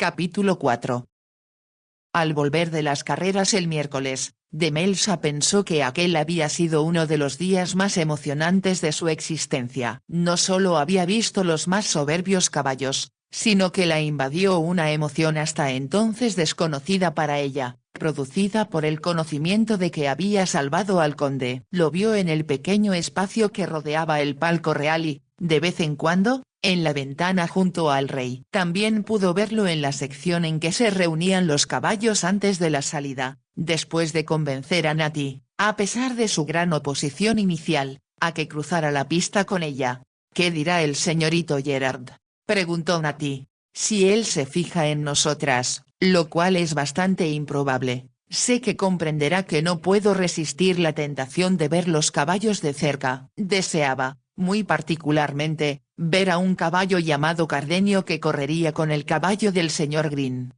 Capítulo 4. Al volver de las carreras el miércoles, Demelsa pensó que aquel había sido uno de los días más emocionantes de su existencia. No solo había visto los más soberbios caballos, sino que la invadió una emoción hasta entonces desconocida para ella, producida por el conocimiento de que había salvado al conde. Lo vio en el pequeño espacio que rodeaba el palco real y, de vez en cuando, en la ventana junto al rey. También pudo verlo en la sección en que se reunían los caballos antes de la salida, después de convencer a Natty, a pesar de su gran oposición inicial, a que cruzara la pista con ella. «¿Qué dirá el señorito Gerard?», preguntó Natty. «Si él se fija en nosotras, lo cual es bastante improbable, sé que comprenderá que no puedo resistir la tentación de ver los caballos de cerca». Deseaba, muy particularmente, ver a un caballo llamado Cardenio que correría con el caballo del señor Green.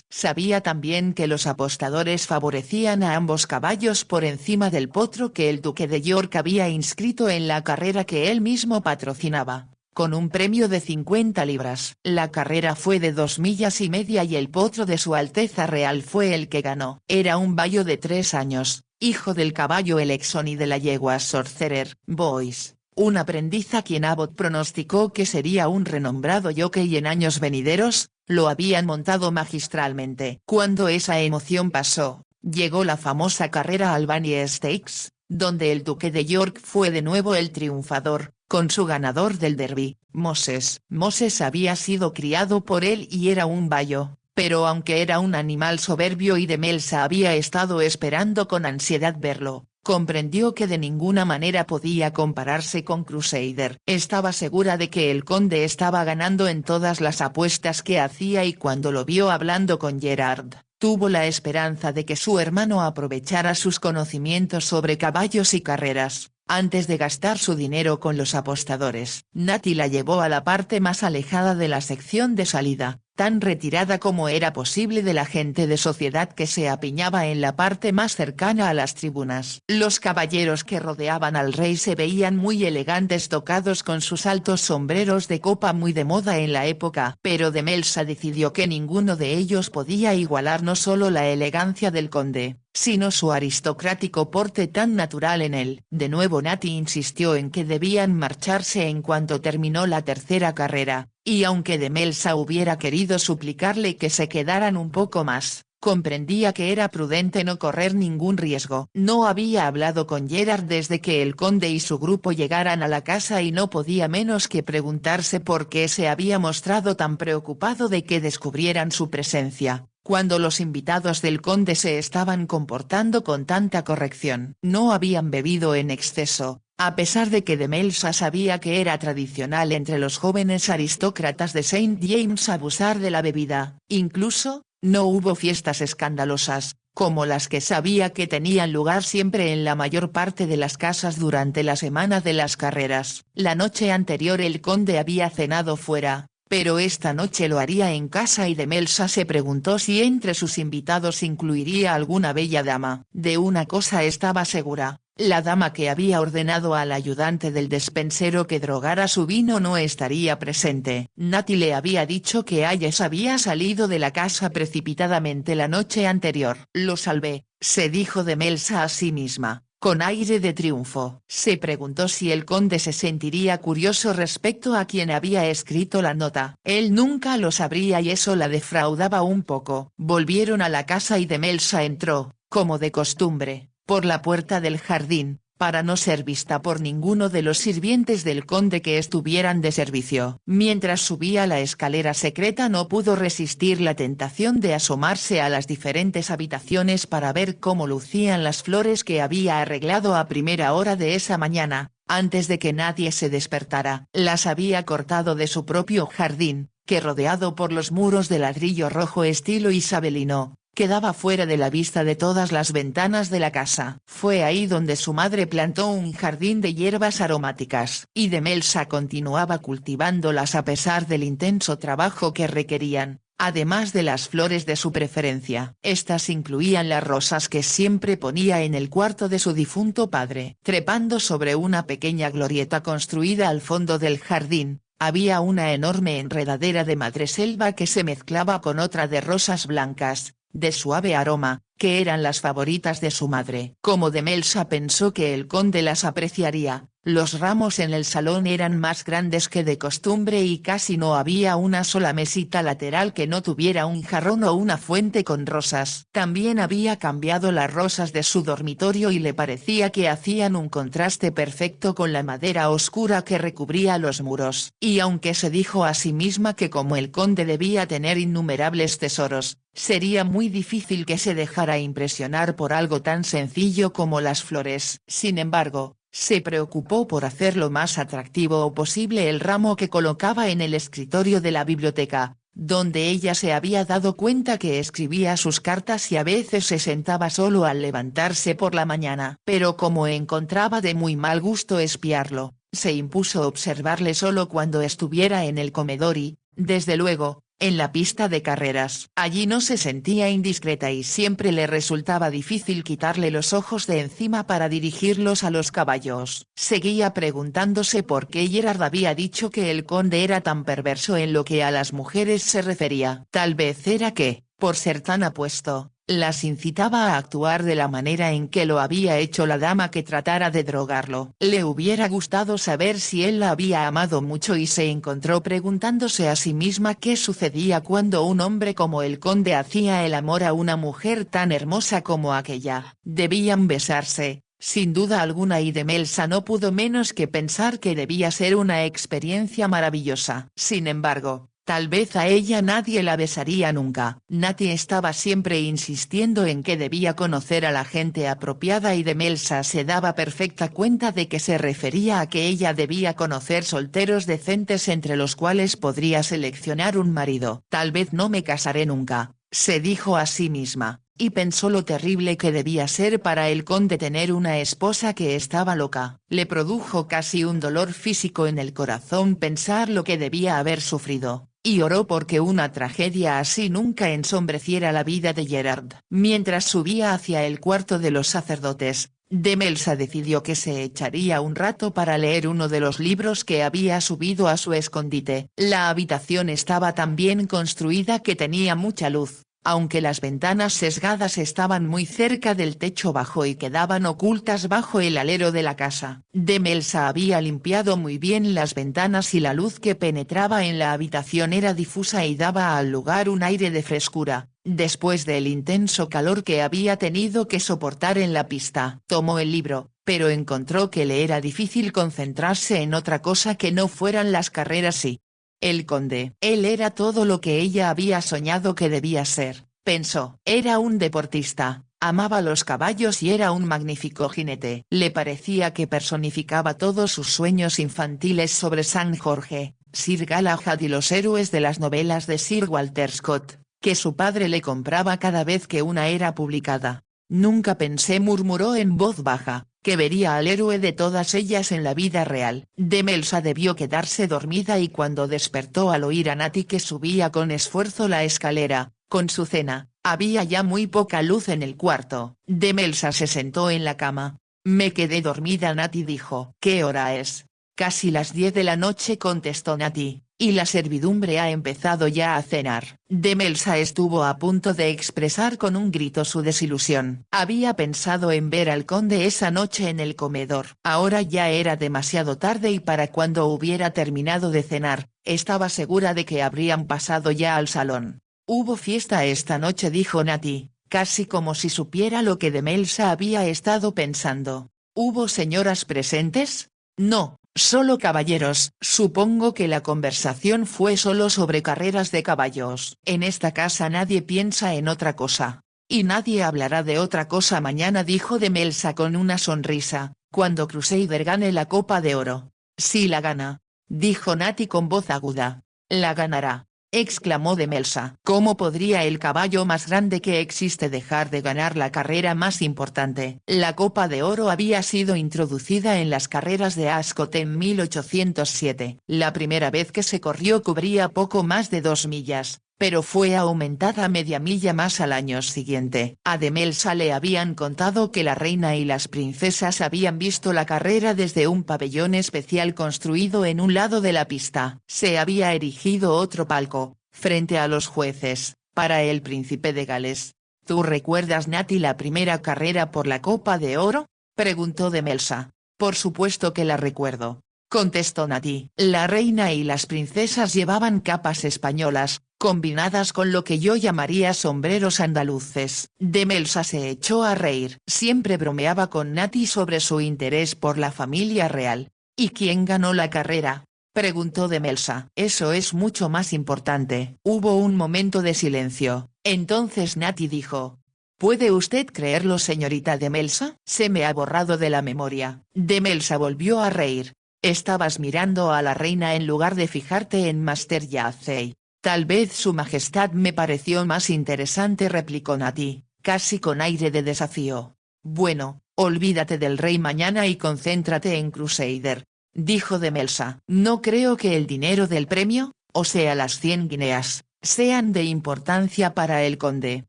Sabía también que los apostadores favorecían a ambos caballos por encima del potro que el duque de York había inscrito en la carrera que él mismo patrocinaba, con un premio de 50 libras. La carrera fue de 2 millas y media y el potro de su Alteza Real fue el que ganó. Era un bayo de 3 años, hijo del caballo Elexon y de la yegua Sorcerer Boys, un aprendiz a quien Abbott pronosticó que sería un renombrado jockey en años venideros. Lo habían montado magistralmente. Cuando esa emoción pasó, llegó la famosa carrera Albany Stakes, donde el duque de York fue de nuevo el triunfador, con su ganador del derby, Moses. Moses había sido criado por él y era un bayo, pero aunque era un animal soberbio y Demelsa había estado esperando con ansiedad verlo, comprendió que de ninguna manera podía compararse con Crusader. Estaba segura de que el conde estaba ganando en todas las apuestas que hacía y cuando lo vio hablando con Gerard, tuvo la esperanza de que su hermano aprovechara sus conocimientos sobre caballos y carreras, antes de gastar su dinero con los apostadores. Natty la llevó a la parte más alejada de la sección de salida, tan retirada como era posible de la gente de sociedad que se apiñaba en la parte más cercana a las tribunas. Los caballeros que rodeaban al rey se veían muy elegantes tocados con sus altos sombreros de copa muy de moda en la época, pero Demelsa decidió que ninguno de ellos podía igualar no solo la elegancia del conde, sino su aristocrático porte tan natural en él. De nuevo Natty insistió en que debían marcharse en cuanto terminó la tercera carrera, y aunque Demelsa hubiera querido suplicarle que se quedaran un poco más, comprendía que era prudente no correr ningún riesgo. No había hablado con Gerard desde que el conde y su grupo llegaran a la casa y no podía menos que preguntarse por qué se había mostrado tan preocupado de que descubrieran su presencia, cuando los invitados del conde se estaban comportando con tanta corrección. No habían bebido en exceso, a pesar de que Demelsa sabía que era tradicional entre los jóvenes aristócratas de Saint James abusar de la bebida. Incluso, no hubo fiestas escandalosas, como las que sabía que tenían lugar siempre en la mayor parte de las casas durante la semana de las carreras. La noche anterior el conde había cenado fuera, pero esta noche lo haría en casa y Demelsa se preguntó si entre sus invitados incluiría alguna bella dama. De una cosa estaba segura, la dama que había ordenado al ayudante del despensero que drogara su vino no estaría presente. Natty le había dicho que Hayes había salido de la casa precipitadamente la noche anterior. Lo salvé, se dijo Demelsa a sí misma, con aire de triunfo. Se preguntó si el conde se sentiría curioso respecto a quien había escrito la nota. Él nunca lo sabría y eso la defraudaba un poco. Volvieron a la casa y Demelsa entró, como de costumbre, por la puerta del jardín, para no ser vista por ninguno de los sirvientes del conde que estuvieran de servicio. Mientras subía la escalera secreta no pudo resistir la tentación de asomarse a las diferentes habitaciones para ver cómo lucían las flores que había arreglado a primera hora de esa mañana, antes de que nadie se despertara. Las había cortado de su propio jardín, que rodeado por los muros de ladrillo rojo estilo isabelino, quedaba fuera de la vista de todas las ventanas de la casa. Fue ahí donde su madre plantó un jardín de hierbas aromáticas, y Demelsa continuaba cultivándolas a pesar del intenso trabajo que requerían, además de las flores de su preferencia. Estas incluían las rosas que siempre ponía en el cuarto de su difunto padre. Trepando sobre una pequeña glorieta construida al fondo del jardín, Había una enorme enredadera de madreselva que se mezclaba con otra de rosas blancas, de suave aroma, que eran las favoritas de su madre. Como Demelsa pensó que el conde las apreciaría, los ramos en el salón eran más grandes que de costumbre y casi no había una sola mesita lateral que no tuviera un jarrón o una fuente con rosas. También había cambiado las rosas de su dormitorio y le parecía que hacían un contraste perfecto con la madera oscura que recubría los muros. Y aunque se dijo a sí misma que como el conde debía tener innumerables tesoros, sería muy difícil que se dejara impresionar por algo tan sencillo como las flores. Sin embargo, se preocupó por hacer lo más atractivo posible el ramo que colocaba en el escritorio de la biblioteca, donde ella se había dado cuenta que escribía sus cartas y a veces se sentaba solo al levantarse por la mañana. Pero como encontraba de muy mal gusto espiarlo, se impuso observarle solo cuando estuviera en el comedor y, desde luego, en la pista de carreras. Allí no se sentía indiscreta y siempre le resultaba difícil quitarle los ojos de encima para dirigirlos a los caballos. Seguía preguntándose por qué Gerard había dicho que el conde era tan perverso en lo que a las mujeres se refería. Tal vez era que, por ser tan apuesto, las incitaba a actuar de la manera en que lo había hecho la dama que tratara de drogarlo. Le hubiera gustado saber si él la había amado mucho y se encontró preguntándose a sí misma qué sucedía cuando un hombre como el conde hacía el amor a una mujer tan hermosa como aquella. Debían besarse, sin duda alguna, y Demelsa no pudo menos que pensar que debía ser una experiencia maravillosa. Sin embargo, tal vez a ella nadie la besaría nunca. Natty estaba siempre insistiendo en que debía conocer a la gente apropiada y Demelsa se daba perfecta cuenta de que se refería a que ella debía conocer solteros decentes entre los cuales podría seleccionar un marido. Tal vez no me casaré nunca, se dijo a sí misma, y pensó lo terrible que debía ser para el conde tener una esposa que estaba loca. Le produjo casi un dolor físico en el corazón pensar lo que debía haber sufrido, y oró porque una tragedia así nunca ensombreciera la vida de Gerard. Mientras subía hacia el cuarto de los sacerdotes, Demelsa decidió que se echaría un rato para leer uno de los libros que había subido a su escondite. La habitación estaba tan bien construida que tenía mucha luz, aunque las ventanas sesgadas estaban muy cerca del techo bajo y quedaban ocultas bajo el alero de la casa. Demelsa había limpiado muy bien las ventanas y la luz que penetraba en la habitación era difusa y daba al lugar un aire de frescura, después del intenso calor que había tenido que soportar en la pista. Tomó el libro, pero encontró que le era difícil concentrarse en otra cosa que no fueran las carreras y el conde. Él era todo lo que ella había soñado que debía ser, pensó. Era un deportista, amaba los caballos y era un magnífico jinete. Le parecía que personificaba todos sus sueños infantiles sobre San Jorge, Sir Galahad y los héroes de las novelas de Sir Walter Scott, que su padre le compraba cada vez que una era publicada. Nunca pensé, murmuró en voz baja, que vería al héroe de todas ellas en la vida real. Demelsa debió quedarse dormida y cuando despertó al oír a Natty que subía con esfuerzo la escalera, con su cena, había ya muy poca luz en el cuarto. Demelsa se sentó en la cama. Me quedé dormida, Natty dijo. ¿Qué hora es? Casi las 10 de la noche, contestó Natty. Y la servidumbre ha empezado ya a cenar. Demelsa estuvo a punto de expresar con un grito su desilusión. Había pensado en ver al conde esa noche en el comedor. Ahora ya era demasiado tarde y para cuando hubiera terminado de cenar, estaba segura de que habrían pasado ya al salón. Hubo fiesta esta noche, dijo Natty, casi como si supiera lo que Demelsa había estado pensando. ¿Hubo señoras presentes? No. Solo caballeros. Supongo que la conversación fue solo sobre carreras de caballos. En esta casa nadie piensa en otra cosa. Y nadie hablará de otra cosa mañana, dijo Demelsa con una sonrisa, cuando Crusader gane la Copa de Oro. Si la gana, dijo Natty con voz aguda. La ganará, exclamó Demelsa. ¿Cómo podría el caballo más grande que existe dejar de ganar la carrera más importante? La Copa de Oro había sido introducida en las carreras de Ascot en 1807. La primera vez que se corrió cubría poco más de 2 millas, pero fue aumentada media milla más al año siguiente. A Demelsa le habían contado que la reina y las princesas habían visto la carrera desde un pabellón especial construido en un lado de la pista. Se había erigido otro palco, frente a los jueces, para el príncipe de Gales. ¿Tú recuerdas, Nati, la primera carrera por la Copa de Oro?, preguntó Demelsa. Por supuesto que la recuerdo, contestó Nati. La reina y las princesas llevaban capas españolas, combinadas con lo que yo llamaría sombreros andaluces. Demelsa se echó a reír. Siempre bromeaba con Nati sobre su interés por la familia real. ¿Y quién ganó la carrera?, preguntó Demelsa. Eso es mucho más importante. Hubo un momento de silencio. Entonces Nati dijo: ¿puede usted creerlo, señorita Demelsa? Se me ha borrado de la memoria. Demelsa volvió a reír. Estabas mirando a la reina en lugar de fijarte en Master Yacey. Tal vez su majestad me pareció más interesante, replicó Nati, casi con aire de desafío. Bueno, olvídate del rey mañana y concéntrate en Crusader, dijo Demelsa. No creo que el dinero del premio, o sea las 100 guineas, sean de importancia para el conde.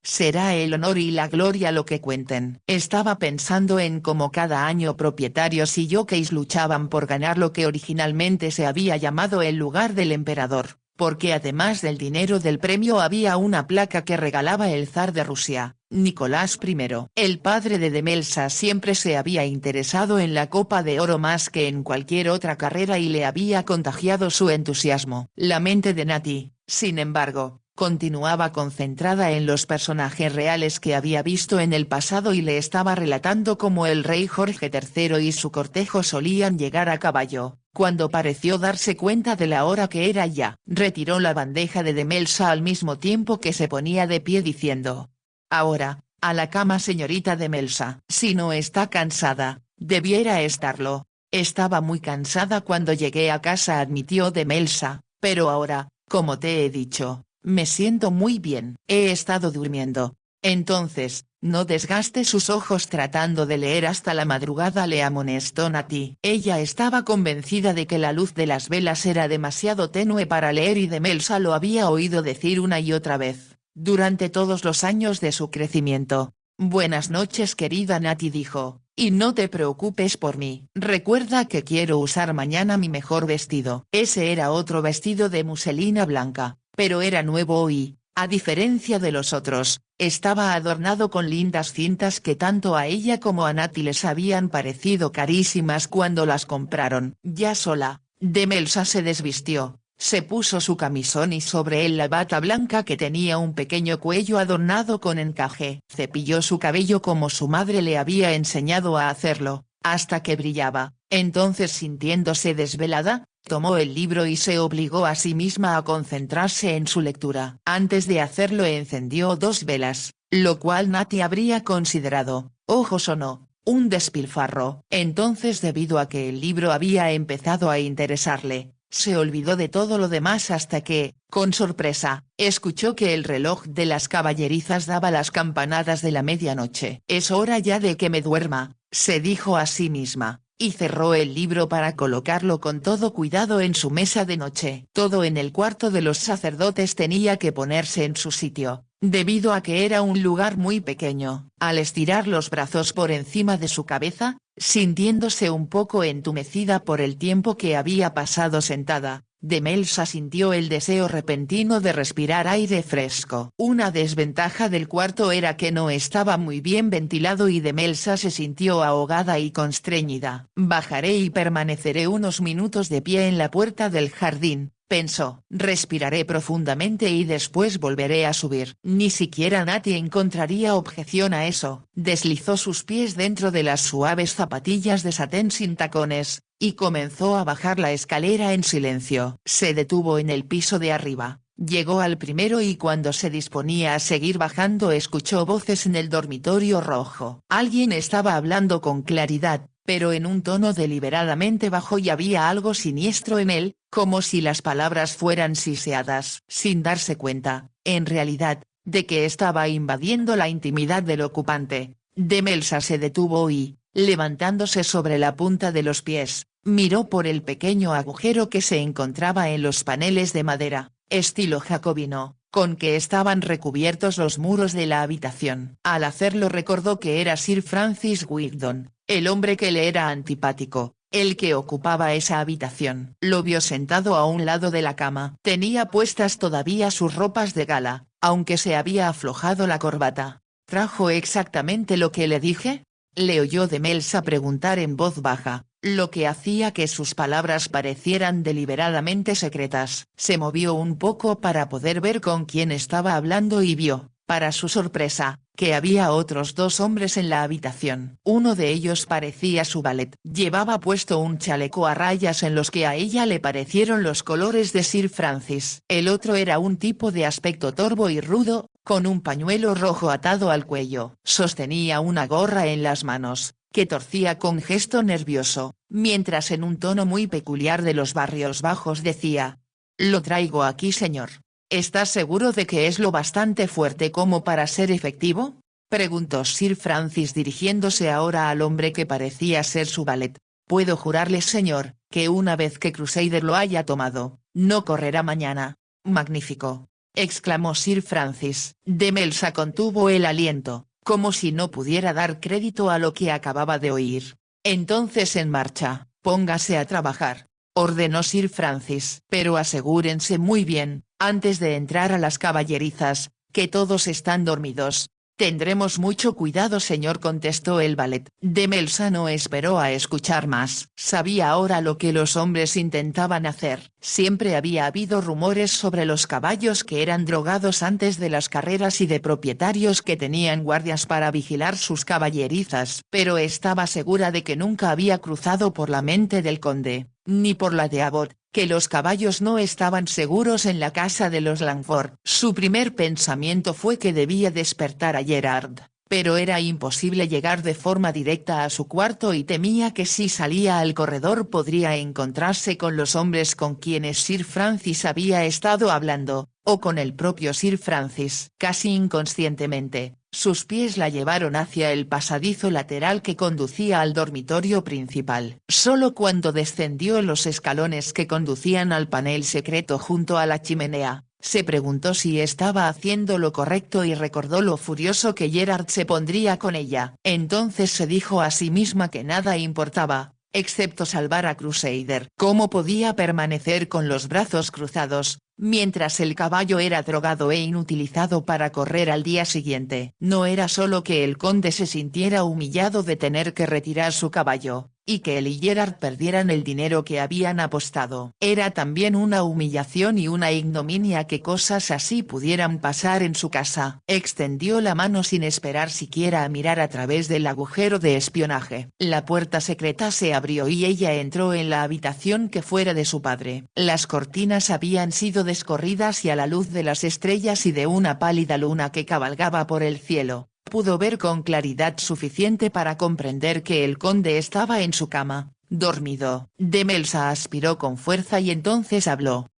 Será el honor y la gloria lo que cuenten. Estaba pensando en cómo cada año propietarios y jockeys luchaban por ganar lo que originalmente se había llamado el lugar del emperador, porque además del dinero del premio había una placa que regalaba el zar de Rusia, Nicolás I. El padre de Demelsa siempre se había interesado en la Copa de Oro más que en cualquier otra carrera y le había contagiado su entusiasmo. La mente de Nati, sin embargo, continuaba concentrada en los personajes reales que había visto en el pasado y le estaba relatando cómo el rey Jorge III y su cortejo solían llegar a caballo. Cuando pareció darse cuenta de la hora que era ya, retiró la bandeja de Demelsa al mismo tiempo que se ponía de pie diciendo: ahora, a la cama, señorita Demelsa. Si no está cansada, debiera estarlo. Estaba muy cansada cuando llegué a casa, admitió Demelsa, pero ahora, como te he dicho, me siento muy bien. He estado durmiendo. Entonces, no desgaste sus ojos tratando de leer hasta la madrugada, le amonestó Nati. Ella estaba convencida de que la luz de las velas era demasiado tenue para leer y Demelsa lo había oído decir una y otra vez, durante todos los años de su crecimiento. Buenas noches, querida Nati, dijo, y no te preocupes por mí. Recuerda que quiero usar mañana mi mejor vestido. Ese era otro vestido de muselina blanca, pero era nuevo y, a diferencia de los otros, estaba adornado con lindas cintas que tanto a ella como a Nati les habían parecido carísimas cuando las compraron. Ya sola, Demelsa se desvistió, se puso su camisón y sobre él la bata blanca que tenía un pequeño cuello adornado con encaje. Cepilló su cabello como su madre le había enseñado a hacerlo, hasta que brillaba. Entonces, sintiéndose desvelada, tomó el libro y se obligó a sí misma a concentrarse en su lectura. Antes de hacerlo encendió 2 velas, lo cual Nati habría considerado, ojos o no, un despilfarro. Entonces, debido a que el libro había empezado a interesarle, se olvidó de todo lo demás hasta que, con sorpresa, escuchó que el reloj de las caballerizas daba las campanadas de la medianoche. Es hora ya de que me duerma, se dijo a sí misma, y cerró el libro para colocarlo con todo cuidado en su mesa de noche. Todo en el cuarto de los sacerdotes tenía que ponerse en su sitio, debido a que era un lugar muy pequeño. Al estirar los brazos por encima de su cabeza, sintiéndose un poco entumecida por el tiempo que había pasado sentada, Demelsa sintió el deseo repentino de respirar aire fresco. Una desventaja del cuarto era que no estaba muy bien ventilado y Demelsa se sintió ahogada y constreñida. Bajaré y permaneceré unos minutos de pie en la puerta del jardín, pensó. Respiraré profundamente y después volveré a subir. Ni siquiera Nati encontraría objeción a eso. Deslizó sus pies dentro de las suaves zapatillas de satén sin tacones, y comenzó a bajar la escalera en silencio. Se detuvo en el piso de arriba, llegó al primero y cuando se disponía a seguir bajando escuchó voces en el dormitorio rojo. Alguien estaba hablando con claridad, pero en un tono deliberadamente bajo y había algo siniestro en él, como si las palabras fueran siseadas. Sin darse cuenta, en realidad, de que estaba invadiendo la intimidad del ocupante, Demelsa se detuvo y, levantándose sobre la punta de los pies, miró por el pequeño agujero que se encontraba en los paneles de madera, estilo jacobino, con que estaban recubiertos los muros de la habitación. Al hacerlo recordó que era Sir Francis Wigdon, el hombre que le era antipático, el que ocupaba esa habitación. Lo vio sentado a un lado de la cama. Tenía puestas todavía sus ropas de gala, aunque se había aflojado la corbata. ¿Trajo exactamente lo que le dije?, le oyó de Melsa preguntar en voz baja, lo que hacía que sus palabras parecieran deliberadamente secretas. Se movió un poco para poder ver con quién estaba hablando y vio, para su sorpresa, que había otros dos hombres en la habitación. Uno de ellos parecía su valet. Llevaba puesto un chaleco a rayas en los que a ella le parecieron los colores de Sir Francis. El otro era un tipo de aspecto torvo y rudo, con un pañuelo rojo atado al cuello. Sostenía una gorra en las manos, que torcía con gesto nervioso, mientras en un tono muy peculiar de los barrios bajos decía: «Lo traigo aquí, señor». «¿Estás seguro de que es lo bastante fuerte como para ser efectivo?», preguntó Sir Francis dirigiéndose ahora al hombre que parecía ser su valet. «Puedo jurarle, señor, que una vez que Crusader lo haya tomado, no correrá mañana». «Magnífico», exclamó Sir Francis. De Melsa contuvo el aliento, como si no pudiera dar crédito a lo que acababa de oír. «Entonces en marcha, póngase a trabajar», ordenó Sir Francis. «Pero asegúrense muy bien, antes de entrar a las caballerizas, que todos están dormidos». «Tendremos mucho cuidado, señor», contestó el valet. De Melsa no esperó a escuchar más. Sabía ahora lo que los hombres intentaban hacer. Siempre había habido rumores sobre los caballos que eran drogados antes de las carreras y de propietarios que tenían guardias para vigilar sus caballerizas. Pero estaba segura de que nunca había cruzado por la mente del conde, ni por la de Abbot, que los caballos no estaban seguros en la casa de los Langford. Su primer pensamiento fue que debía despertar a Gerard, pero era imposible llegar de forma directa a su cuarto y temía que si salía al corredor podría encontrarse con los hombres con quienes Sir Francis había estado hablando, o con el propio Sir Francis. Casi inconscientemente, sus pies la llevaron hacia el pasadizo lateral que conducía al dormitorio principal. Solo cuando descendió los escalones que conducían al panel secreto junto a la chimenea, se preguntó si estaba haciendo lo correcto y recordó lo furioso que Gerard se pondría con ella. Entonces se dijo a sí misma que nada importaba, excepto salvar a Crusader. ¿Cómo podía permanecer con los brazos cruzados, mientras el caballo era drogado e inutilizado para correr al día siguiente? No era solo que el conde se sintiera humillado de tener que retirar su caballo, y que él y Gerard perdieran el dinero que habían apostado. Era también una humillación y una ignominia que cosas así pudieran pasar en su casa. Extendió la mano sin esperar siquiera a mirar a través del agujero de espionaje. La puerta secreta se abrió y ella entró en la habitación que fuera de su padre. Las cortinas habían sido descorridas y a la luz de las estrellas y de una pálida luna que cabalgaba por el cielo, pudo ver con claridad suficiente para comprender que el conde estaba en su cama, dormido. De Melsa aspiró con fuerza y entonces habló.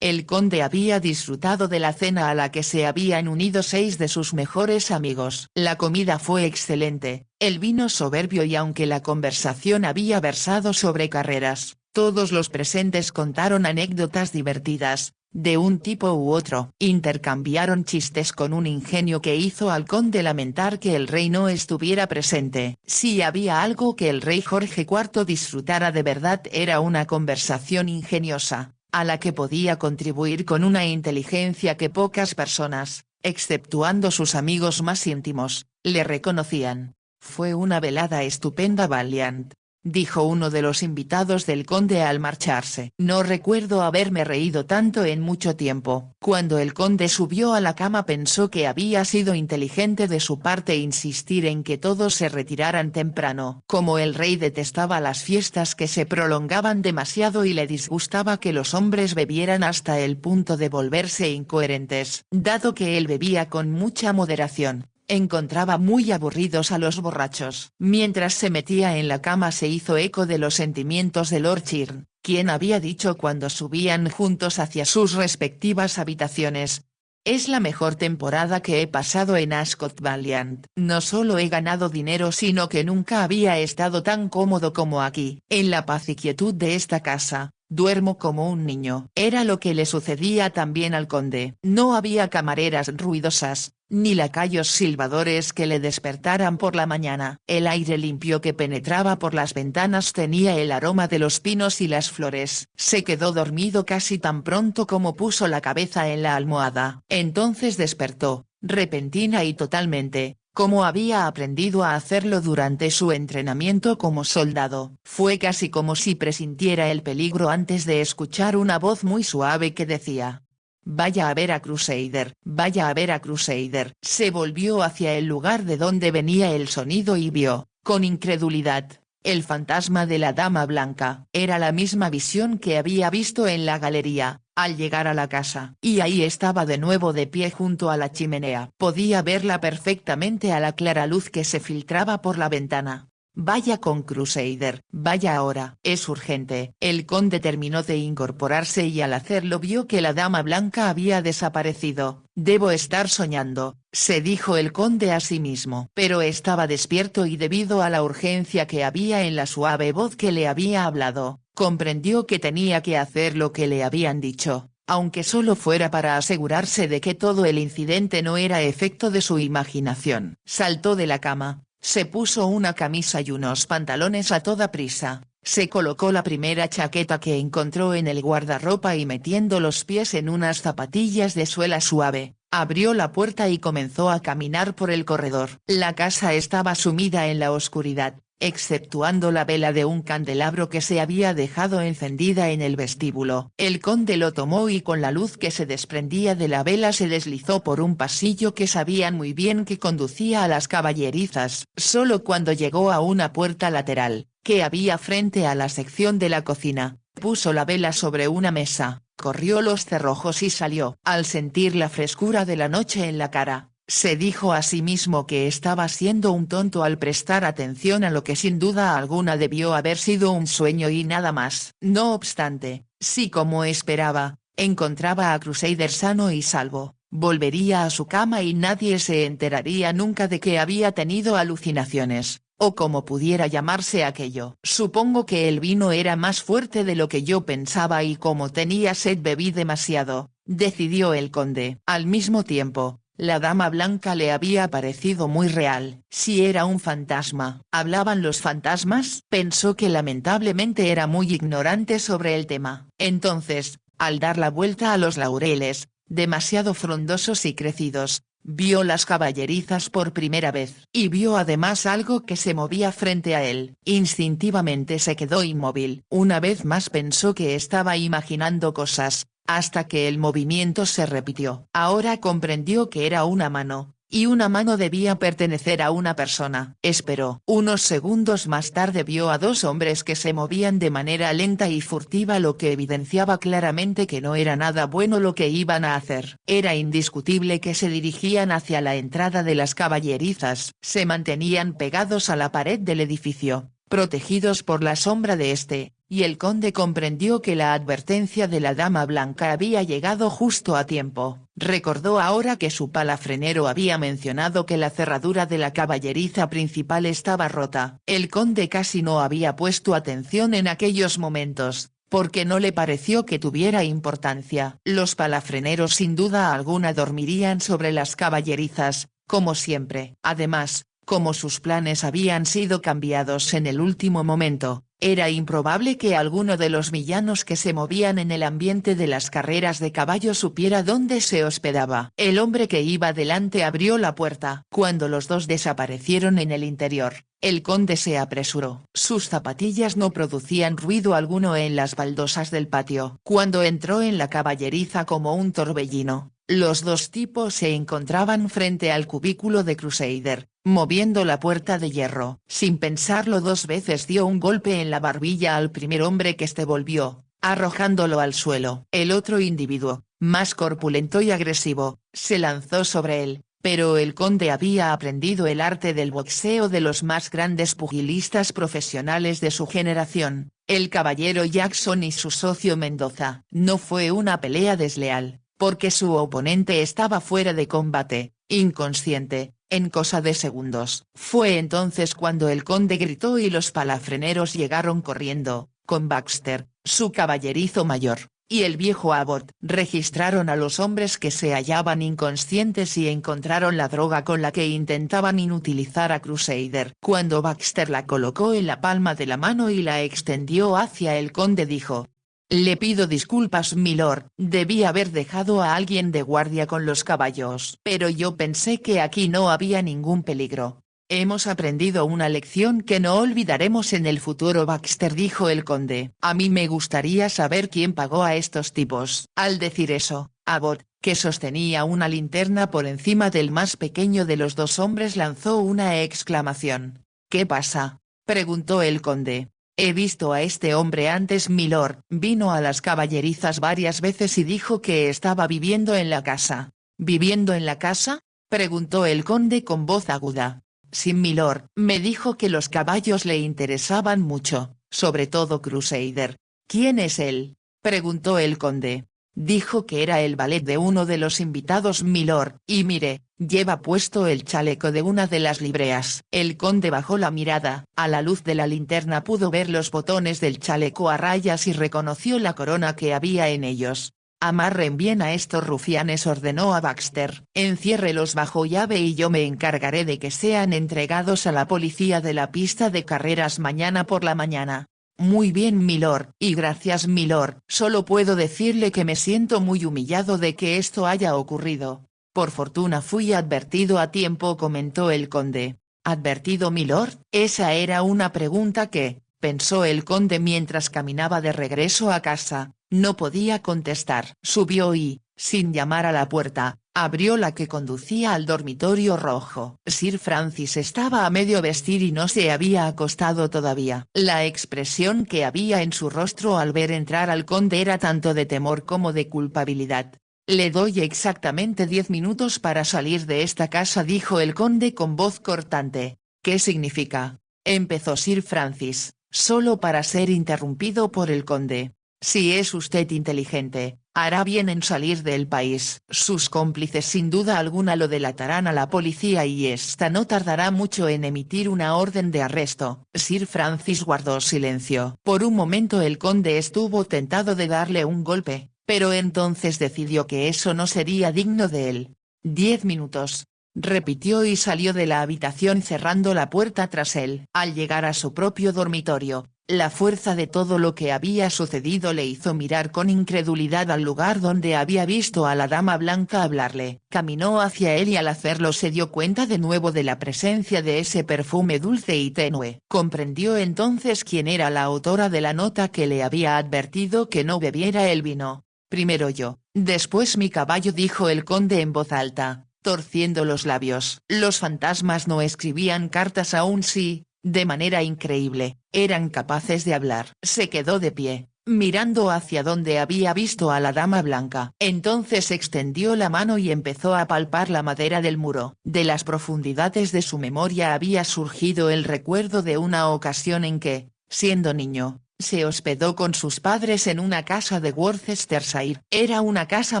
El conde había disfrutado de la cena a la que se habían unido 6 de sus mejores amigos. La comida fue excelente, el vino soberbio y aunque la conversación había versado sobre carreras, todos los presentes contaron anécdotas divertidas, de un tipo u otro. Intercambiaron chistes con un ingenio que hizo al conde lamentar que el rey no estuviera presente. Si había algo que el rey Jorge IV disfrutara de verdad era una conversación ingeniosa, a la que podía contribuir con una inteligencia que pocas personas, exceptuando sus amigos más íntimos, le reconocían. «Fue una velada estupenda, Valiant», dijo uno de los invitados del conde al marcharse. «No recuerdo haberme reído tanto en mucho tiempo». Cuando el conde subió a la cama pensó que había sido inteligente de su parte insistir en que todos se retiraran temprano. Como el rey detestaba las fiestas que se prolongaban demasiado y le disgustaba que los hombres bebieran hasta el punto de volverse incoherentes. Dado que él bebía con mucha moderación, encontraba muy aburridos a los borrachos. Mientras se metía en la cama se hizo eco de los sentimientos de Lord Chirn, quien había dicho cuando subían juntos hacia sus respectivas habitaciones: «Es la mejor temporada que he pasado en Ascot, Valiant. No solo he ganado dinero sino que nunca había estado tan cómodo como aquí». En la paz y quietud de esta casa, duermo como un niño. Era lo que le sucedía también al conde. No había camareras ruidosas, ni lacayos silbadores que le despertaran por la mañana. El aire limpio que penetraba por las ventanas tenía el aroma de los pinos y las flores. Se quedó dormido casi tan pronto como puso la cabeza en la almohada. Entonces despertó, repentina y totalmente, como había aprendido a hacerlo durante su entrenamiento como soldado. Fue casi como si presintiera el peligro antes de escuchar una voz muy suave que decía: «Vaya a ver a Crusader, vaya a ver a Crusader». Se volvió hacia el lugar de donde venía el sonido y vio, con incredulidad, el fantasma de la Dama Blanca. Era la misma visión que había visto en la galería, al llegar a la casa. Y ahí estaba de nuevo de pie junto a la chimenea. Podía verla perfectamente a la clara luz que se filtraba por la ventana. «Vaya con Crusader, vaya ahora. Es urgente». El conde terminó de incorporarse y al hacerlo vio que la Dama Blanca había desaparecido. «Debo estar soñando», se dijo el conde a sí mismo. Pero estaba despierto y debido a la urgencia que había en la suave voz que le había hablado, comprendió que tenía que hacer lo que le habían dicho, aunque solo fuera para asegurarse de que todo el incidente no era efecto de su imaginación. Saltó de la cama, se puso una camisa y unos pantalones a toda prisa, se colocó la primera chaqueta que encontró en el guardarropa y metiendo los pies en unas zapatillas de suela suave, abrió la puerta y comenzó a caminar por el corredor. La casa estaba sumida en la oscuridad, exceptuando la vela de un candelabro que se había dejado encendida en el vestíbulo. El conde lo tomó y con la luz que se desprendía de la vela se deslizó por un pasillo que sabían muy bien que conducía a las caballerizas. Solo cuando llegó a una puerta lateral, que había frente a la sección de la cocina, puso la vela sobre una mesa, corrió los cerrojos y salió. Al sentir la frescura de la noche en la cara, se dijo a sí mismo que estaba siendo un tonto al prestar atención a lo que sin duda alguna debió haber sido un sueño y nada más. No obstante, si como esperaba, encontraba a Crusader sano y salvo, volvería a su cama y nadie se enteraría nunca de que había tenido alucinaciones, o como pudiera llamarse aquello. Supongo que el vino era más fuerte de lo que yo pensaba y como tenía sed bebí demasiado, decidió el conde. Al mismo tiempo, la Dama Blanca le había parecido muy real. Si era un fantasma. ¿Hablaban los fantasmas? Pensó que lamentablemente era muy ignorante sobre el tema. Entonces, al dar la vuelta a los laureles, demasiado frondosos y crecidos, vio las caballerizas por primera vez. Y vio además algo que se movía frente a él. Instintivamente se quedó inmóvil. Una vez más pensó que estaba imaginando cosas, hasta que el movimiento se repitió. Ahora comprendió que era una mano, y una mano debía pertenecer a una persona. Esperó. Unos segundos más tarde vio a dos hombres que se movían de manera lenta y furtiva, lo que evidenciaba claramente que no era nada bueno lo que iban a hacer. Era indiscutible que se dirigían hacia la entrada de las caballerizas. Se mantenían pegados a la pared del edificio, protegidos por la sombra de este, y el conde comprendió que la advertencia de la Dama Blanca había llegado justo a tiempo. Recordó ahora que su palafrenero había mencionado que la cerradura de la caballeriza principal estaba rota. El conde casi no había puesto atención en aquellos momentos, porque no le pareció que tuviera importancia. Los palafreneros sin duda alguna dormirían sobre las caballerizas, como siempre. Además, como sus planes habían sido cambiados en el último momento, era improbable que alguno de los villanos que se movían en el ambiente de las carreras de caballo supiera dónde se hospedaba. El hombre que iba delante abrió la puerta. Cuando los dos desaparecieron en el interior, el conde se apresuró. Sus zapatillas no producían ruido alguno en las baldosas del patio. Cuando entró en la caballeriza como un torbellino, los dos tipos se encontraban frente al cubículo de Crusader, moviendo la puerta de hierro. Sin pensarlo dos veces dio un golpe en la barbilla al primer hombre que se volvió, arrojándolo al suelo. El otro individuo, más corpulento y agresivo, se lanzó sobre él, pero el conde había aprendido el arte del boxeo de los más grandes pugilistas profesionales de su generación, el caballero Jackson y su socio Mendoza. No fue una pelea desleal, porque su oponente estaba fuera de combate, inconsciente, en cosa de segundos. Fue entonces cuando el conde gritó y los palafreneros llegaron corriendo, con Baxter, su caballerizo mayor, y el viejo Abbott registraron a los hombres que se hallaban inconscientes y encontraron la droga con la que intentaban inutilizar a Crusader. Cuando Baxter la colocó en la palma de la mano y la extendió hacia el conde dijo: «Le pido disculpas milord, debí haber dejado a alguien de guardia con los caballos. Pero yo pensé que aquí no había ningún peligro. Hemos aprendido una lección que no olvidaremos en el futuro». Baxter, dijo el conde, «a mí me gustaría saber quién pagó a estos tipos». Al decir eso, Abbott, que sostenía una linterna por encima del más pequeño de los dos hombres, lanzó una exclamación. «¿Qué pasa?», preguntó el conde. «He visto a este hombre antes milord, vino a las caballerizas varias veces y dijo que estaba viviendo en la casa». «¿Viviendo en la casa?», preguntó el conde con voz aguda. «Sí milord, me dijo que los caballos le interesaban mucho, sobre todo Crusader». «¿Quién es él?», preguntó el conde. «Dijo que era el valet de uno de los invitados milord, y mire, lleva puesto el chaleco de una de las libreas». El conde bajó la mirada, a la luz de la linterna pudo ver los botones del chaleco a rayas y reconoció la corona que había en ellos. «Amarren bien a estos rufianes», ordenó a Baxter. «Enciérrelos bajo llave y yo me encargaré de que sean entregados a la policía de la pista de carreras mañana por la mañana». «Muy bien milord». «Y gracias milord, solo puedo decirle que me siento muy humillado de que esto haya ocurrido. Por fortuna fui advertido a tiempo», comentó el conde. «¿Advertido milord?». Esa era una pregunta que, pensó el conde mientras caminaba de regreso a casa, no podía contestar. Subió y, sin llamar a la puerta, abrió la que conducía al dormitorio rojo. Sir Francis estaba a medio vestir y no se había acostado todavía. La expresión que había en su rostro al ver entrar al conde era tanto de temor como de culpabilidad. «Le doy exactamente 10 minutos para salir de esta casa», dijo el conde con voz cortante. «¿Qué significa?», empezó Sir Francis, solo para ser interrumpido por el conde. «Si es usted inteligente, hará bien en salir del país. Sus cómplices sin duda alguna lo delatarán a la policía y ésta no tardará mucho en emitir una orden de arresto». Sir Francis guardó silencio. Por un momento el conde estuvo tentado de darle un golpe, pero entonces decidió que eso no sería digno de él. 10 minutos. Repitió y salió de la habitación cerrando la puerta tras él. Al llegar a su propio dormitorio, la fuerza de todo lo que había sucedido le hizo mirar con incredulidad al lugar donde había visto a la dama blanca hablarle. Caminó hacia él y al hacerlo se dio cuenta de nuevo de la presencia de ese perfume dulce y tenue. Comprendió entonces quién era la autora de la nota que le había advertido que no bebiera el vino. «Primero yo, después mi caballo», dijo el conde en voz alta, torciendo los labios. Los fantasmas no escribían cartas aún sí, de manera increíble, eran capaces de hablar. Se quedó de pie, mirando hacia donde había visto a la dama blanca. Entonces extendió la mano y empezó a palpar la madera del muro. De las profundidades de su memoria había surgido el recuerdo de una ocasión en que, siendo niño, se hospedó con sus padres en una casa de Worcestershire. Era una casa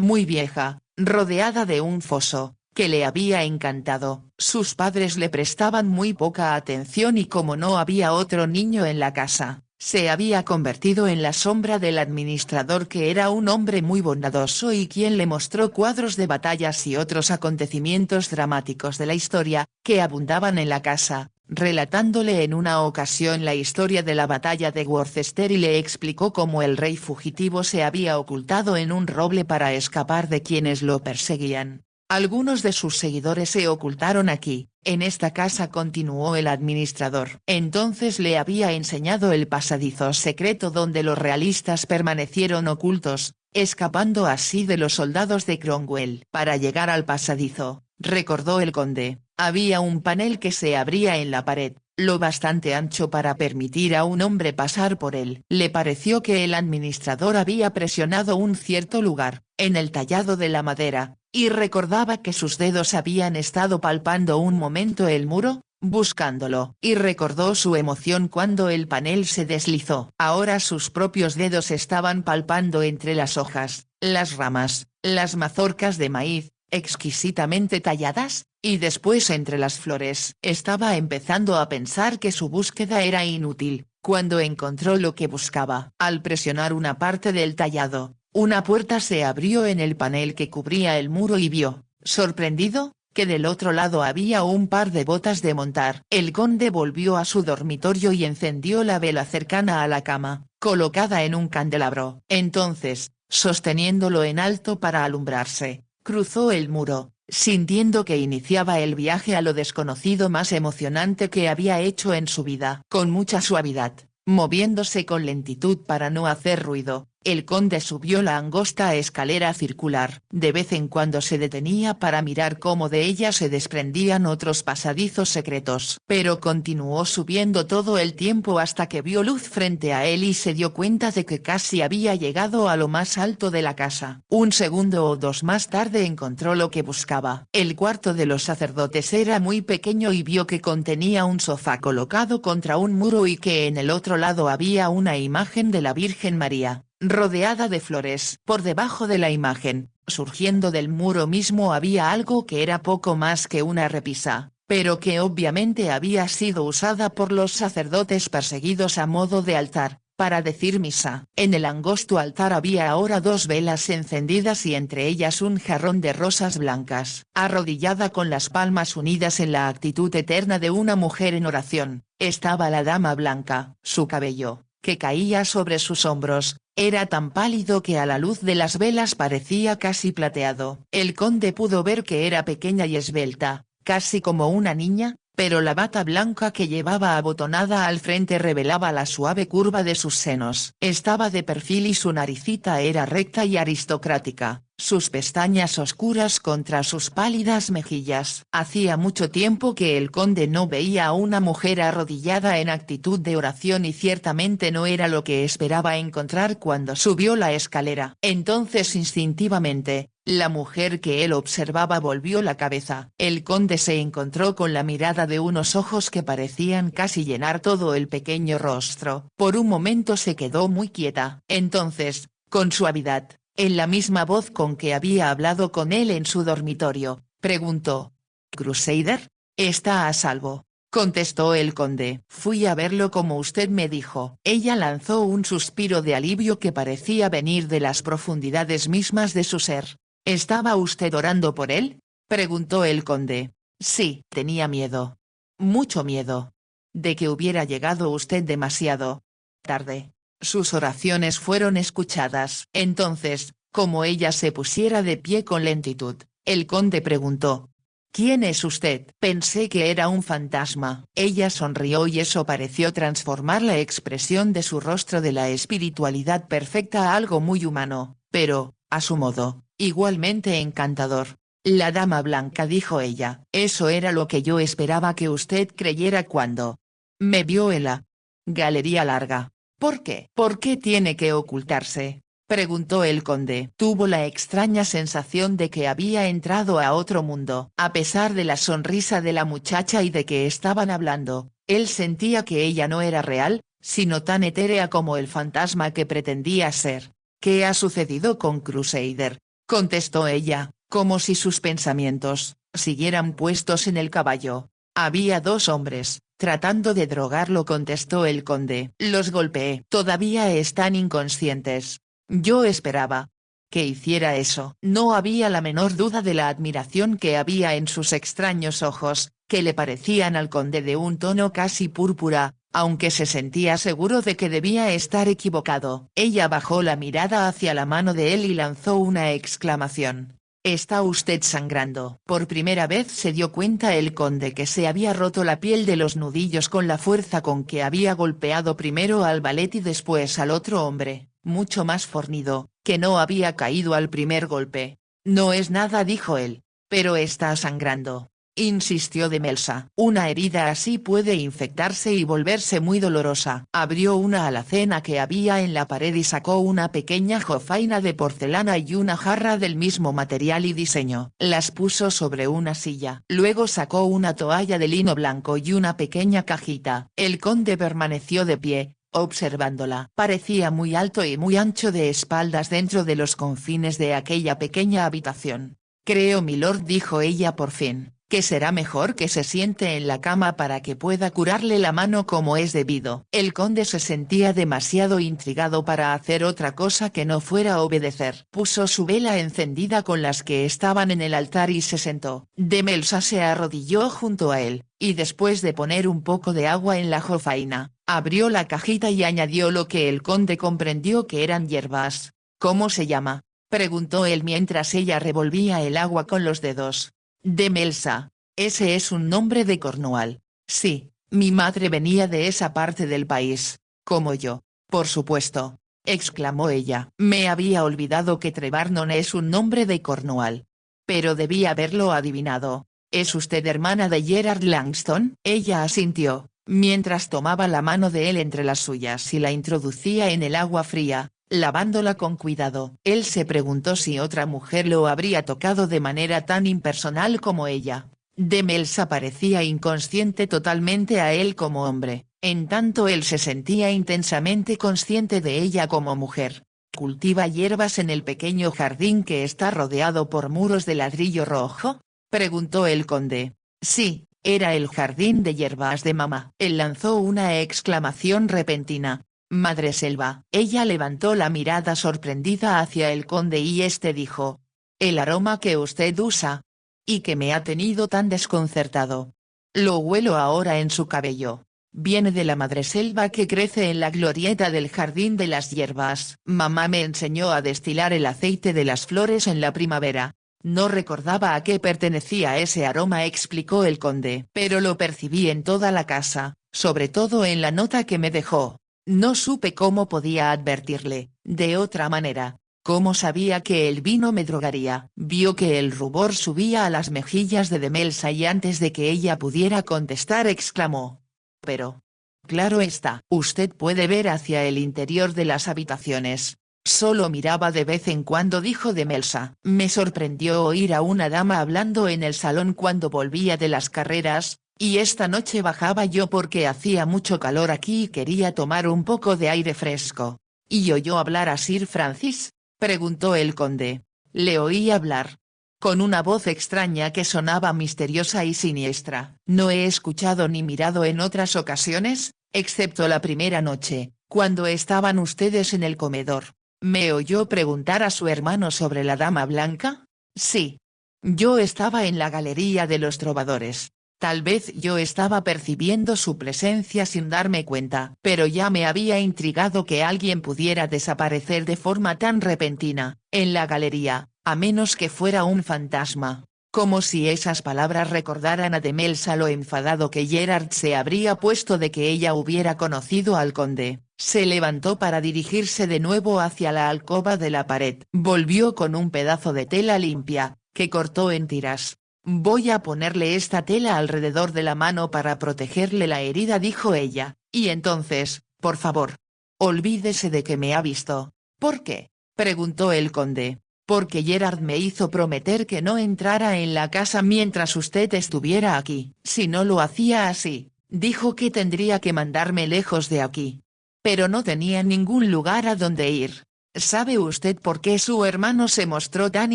muy vieja, rodeada de un foso, que le había encantado. Sus padres le prestaban muy poca atención y como no había otro niño en la casa, se había convertido en la sombra del administrador, que era un hombre muy bondadoso y quien le mostró cuadros de batallas y otros acontecimientos dramáticos de la historia, que abundaban en la casa, relatándole en una ocasión la historia de la batalla de Worcester y le explicó cómo el rey fugitivo se había ocultado en un roble para escapar de quienes lo perseguían. «Algunos de sus seguidores se ocultaron aquí, en esta casa», continuó el administrador. Entonces le había enseñado el pasadizo secreto donde los realistas permanecieron ocultos, escapando así de los soldados de Cromwell. Para llegar al pasadizo, recordó el conde, había un panel que se abría en la pared, lo bastante ancho para permitir a un hombre pasar por él. Le pareció que el administrador había presionado un cierto lugar, en el tallado de la madera, y recordaba que sus dedos habían estado palpando un momento el muro, buscándolo. Y recordó su emoción cuando el panel se deslizó. Ahora sus propios dedos estaban palpando entre las hojas, las ramas, las mazorcas de maíz, exquisitamente talladas, y después entre las flores. Estaba empezando a pensar que su búsqueda era inútil, cuando encontró lo que buscaba. Al presionar una parte del tallado, una puerta se abrió en el panel que cubría el muro y vio, sorprendido, que del otro lado había un par de botas de montar. El conde volvió a su dormitorio y encendió la vela cercana a la cama, colocada en un candelabro. Entonces, sosteniéndolo en alto para alumbrarse, cruzó el muro, sintiendo que iniciaba el viaje a lo desconocido más emocionante que había hecho en su vida. Con mucha suavidad, moviéndose con lentitud para no hacer ruido, el conde subió la angosta escalera circular. De vez en cuando se detenía para mirar cómo de ella se desprendían otros pasadizos secretos. Pero continuó subiendo todo el tiempo hasta que vio luz frente a él y se dio cuenta de que casi había llegado a lo más alto de la casa. Un segundo o dos más tarde encontró lo que buscaba. El cuarto de los sacerdotes era muy pequeño y vio que contenía un sofá colocado contra un muro y que en el otro lado había una imagen de la Virgen María, rodeada de flores. Por debajo de la imagen, surgiendo del muro mismo, había algo que era poco más que una repisa, pero que obviamente había sido usada por los sacerdotes perseguidos a modo de altar, para decir misa. En el angosto altar había ahora dos velas encendidas y entre ellas un jarrón de rosas blancas. Arrodillada con las palmas unidas en la actitud eterna de una mujer en oración, estaba la dama blanca. Su cabello, que caía sobre sus hombros, era tan pálido que a la luz de las velas parecía casi plateado. El conde pudo ver que era pequeña y esbelta, casi como una niña, pero la bata blanca que llevaba abotonada al frente revelaba la suave curva de sus senos. Estaba de perfil y su naricita era recta y aristocrática, sus pestañas oscuras contra sus pálidas mejillas. Hacía mucho tiempo que el conde no veía a una mujer arrodillada en actitud de oración y ciertamente no era lo que esperaba encontrar cuando subió la escalera. Entonces instintivamente, la mujer que él observaba volvió la cabeza. El conde se encontró con la mirada de unos ojos que parecían casi llenar todo el pequeño rostro. Por un momento se quedó muy quieta. Entonces, con suavidad, en la misma voz con que había hablado con él en su dormitorio, preguntó: «¿Crusader? ¿Está a salvo?», contestó el conde. «Fui a verlo como usted me dijo». Ella lanzó un suspiro de alivio que parecía venir de las profundidades mismas de su ser. «¿Estaba usted orando por él?», preguntó el conde. «Sí, tenía miedo. Mucho miedo. De que hubiera llegado usted demasiado tarde». Sus oraciones fueron escuchadas. Entonces, como ella se pusiera de pie con lentitud, el conde preguntó: «¿Quién es usted?». «Pensé que era un fantasma». Ella sonrió y eso pareció transformar la expresión de su rostro de la espiritualidad perfecta a algo muy humano, pero, a su modo, igualmente encantador. «La dama blanca», dijo ella. «Eso era lo que yo esperaba que usted creyera cuando me vio en la galería larga». «¿Por qué? ¿Por qué tiene que ocultarse?», preguntó el conde. Tuvo la extraña sensación de que había entrado a otro mundo. A pesar de la sonrisa de la muchacha y de que estaban hablando, él sentía que ella no era real, sino tan etérea como el fantasma que pretendía ser. «¿Qué ha sucedido con Crusader?», contestó ella, como si sus pensamientos siguieran puestos en el caballo. «Había dos hombres tratando de drogarlo», contestó el conde. «Los golpeé». «Todavía están inconscientes». «Yo esperaba que hiciera eso». No había la menor duda de la admiración que había en sus extraños ojos, que le parecían al conde de un tono casi púrpura, aunque se sentía seguro de que debía estar equivocado. Ella bajó la mirada hacia la mano de él y lanzó una exclamación: «¿Está usted sangrando?». Por primera vez se dio cuenta el conde que se había roto la piel de los nudillos con la fuerza con que había golpeado primero al valet y después al otro hombre, mucho más fornido, que no había caído al primer golpe. «No es nada», dijo él. «Pero está sangrando», insistió Demelsa. «Una herida así puede infectarse y volverse muy dolorosa». Abrió una alacena que había en la pared y sacó una pequeña jofaina de porcelana y una jarra del mismo material y diseño. Las puso sobre una silla. Luego sacó una toalla de lino blanco y una pequeña cajita. El conde permaneció de pie, observándola. Parecía muy alto y muy ancho de espaldas dentro de los confines de aquella pequeña habitación. «Creo, milord», dijo ella por fin, que será mejor que se siente en la cama para que pueda curarle la mano como es debido. El conde se sentía demasiado intrigado para hacer otra cosa que no fuera obedecer. Puso su vela encendida con las que estaban en el altar y se sentó. De Melsa se arrodilló junto a él, y después de poner un poco de agua en la jofaina, abrió la cajita y añadió lo que el conde comprendió que eran hierbas. ¿Cómo se llama?, preguntó él mientras ella revolvía el agua con los dedos. De Melsa, ese es un nombre de Cornual. Sí, mi madre venía de esa parte del país, como yo, por supuesto, exclamó ella. Me había olvidado que Trebarnon es un nombre de Cornual. Pero debí haberlo adivinado. ¿Es usted hermana de Gerard Langston? Ella asintió, mientras tomaba la mano de él entre las suyas y la introducía en el agua fría, lavándola con cuidado. Él se preguntó si otra mujer lo habría tocado de manera tan impersonal como ella. De Melsa parecía inconsciente totalmente a él como hombre, en tanto él se sentía intensamente consciente de ella como mujer. ¿Cultiva hierbas en el pequeño jardín que está rodeado por muros de ladrillo rojo?, preguntó el conde. Sí, era el jardín de hierbas de mamá. Él lanzó una exclamación repentina. Madreselva. Ella levantó la mirada sorprendida hacia el conde y este dijo: el aroma que usted usa. Y que me ha tenido tan desconcertado. Lo huelo ahora en su cabello. Viene de la madreselva que crece en la glorieta del jardín de las hierbas. Mamá me enseñó a destilar el aceite de las flores en la primavera. No recordaba a qué pertenecía ese aroma, explicó el conde. Pero lo percibí en toda la casa, sobre todo en la nota que me dejó. No supe cómo podía advertirle, de otra manera. ¿Cómo sabía que el vino me drogaría? Vio que el rubor subía a las mejillas de Melsa y antes de que ella pudiera contestar exclamó: pero. Claro está. Usted puede ver hacia el interior de las habitaciones. Solo miraba de vez en cuando, dijo de Melsa. Me sorprendió oír a una dama hablando en el salón cuando volvía de las carreras. Y esta noche bajaba yo porque hacía mucho calor aquí y quería tomar un poco de aire fresco. ¿Y oyó hablar a Sir Francis?, preguntó el conde. Le oí hablar. Con una voz extraña que sonaba misteriosa y siniestra. No he escuchado ni mirado en otras ocasiones, excepto la primera noche, cuando estaban ustedes en el comedor. ¿Me oyó preguntar a su hermano sobre la dama blanca? Sí. Yo estaba en la galería de los trovadores. Tal vez yo estaba percibiendo su presencia sin darme cuenta. Pero ya me había intrigado que alguien pudiera desaparecer de forma tan repentina, en la galería, a menos que fuera un fantasma. Como si esas palabras recordaran a de Melsa lo enfadado que Gerard se habría puesto de que ella hubiera conocido al conde. Se levantó para dirigirse de nuevo hacia la alcoba de la pared. Volvió con un pedazo de tela limpia, que cortó en tiras. Voy a ponerle esta tela alrededor de la mano para protegerle la herida, dijo ella, y entonces, por favor, olvídese de que me ha visto. ¿Por qué?, preguntó el conde. Porque Gerard me hizo prometer que no entrara en la casa mientras usted estuviera aquí. Si no lo hacía así, dijo que tendría que mandarme lejos de aquí. Pero no tenía ningún lugar a donde ir. ¿Sabe usted por qué su hermano se mostró tan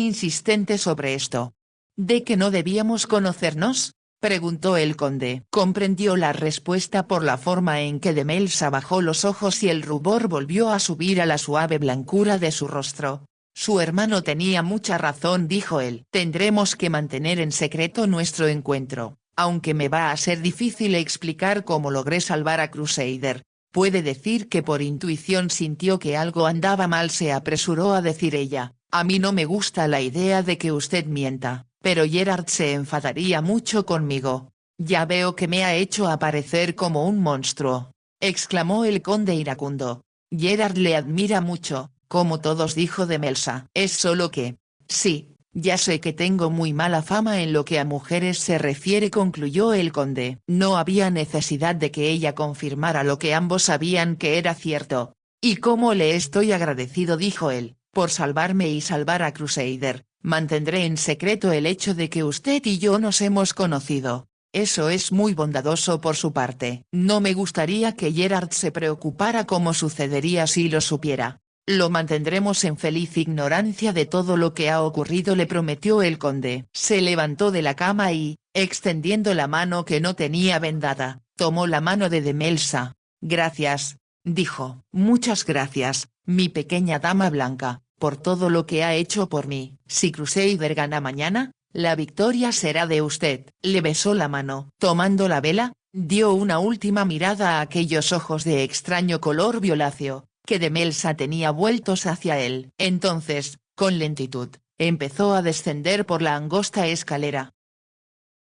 insistente sobre esto? ¿De que no debíamos conocernos?, preguntó el conde. Comprendió la respuesta por la forma en que de Melsa bajó los ojos y el rubor volvió a subir a la suave blancura de su rostro. Su hermano tenía mucha razón, dijo él. Tendremos que mantener en secreto nuestro encuentro, aunque me va a ser difícil explicar cómo logré salvar a Crusader. Puede decir que por intuición sintió que algo andaba mal, se apresuró a decir ella. A mí no me gusta la idea de que usted mienta, pero Gerard se enfadaría mucho conmigo. Ya veo que me ha hecho aparecer como un monstruo, exclamó el conde iracundo. Gerard le admira mucho, como todos, dijo de Melsa. Es solo que. Sí, ya sé que tengo muy mala fama en lo que a mujeres se refiere, concluyó el conde. No había necesidad de que ella confirmara lo que ambos sabían que era cierto. Y cómo le estoy agradecido, dijo él, por salvarme y salvar a Crusader. Mantendré en secreto el hecho de que usted y yo nos hemos conocido. Eso es muy bondadoso por su parte. No me gustaría que Gerard se preocupara cómo sucedería si lo supiera. Lo mantendremos en feliz ignorancia de todo lo que ha ocurrido, le prometió el conde. Se levantó de la cama y, extendiendo la mano que no tenía vendada, tomó la mano de Demelsa. «Gracias», dijo. «Muchas gracias, mi pequeña dama blanca, por todo lo que ha hecho por mí. Si Crusader gana mañana, la victoria será de usted». Le besó la mano. Tomando la vela, dio una última mirada a aquellos ojos de extraño color violáceo, que Demelsa tenía vueltos hacia él. Entonces, con lentitud, empezó a descender por la angosta escalera.